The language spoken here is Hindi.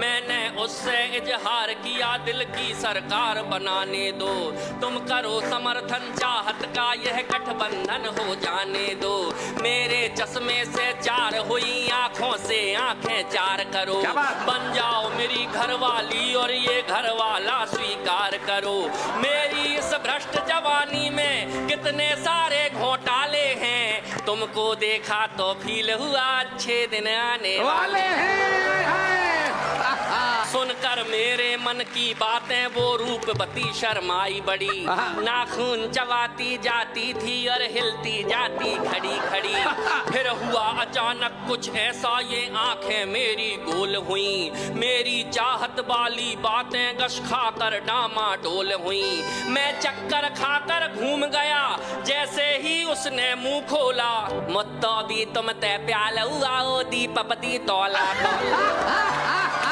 मैंने उससे इजहार किया दिल की सरकार बनाने दो, तुम करो समर्थन चाहत का यह गठबंधन हो जाने दो। मेरे चश्मे से चार हुई आंखों से आंखें चार करो, बन जाओ मेरी घरवाली और ये घरवाला स्वीकार करो। मेरी इस भ्रष्ट जवानी में कितने सारे घोटाले हैं, तुमको देखा तो फील हुआ अच्छे दिन आने वाले हैं। सुनकर मेरे मन की बातें वो रूपवती शर्माई बड़ी, नाखून चबाती जाती थी और हिलती जाती खड़ी खड़ी। फिर हुआ अचानक कुछ ऐसा ये आंखें मेरी गोल हुई, मेरी चाहत वाली बातें गश खाकर डामाडोल हुई। मैं चक्कर खाकर घूम गया जैसे ही उसने मुंह खोला, मुत्तो दी तुम ते प्याल हुआ ओ दी पपती तौला।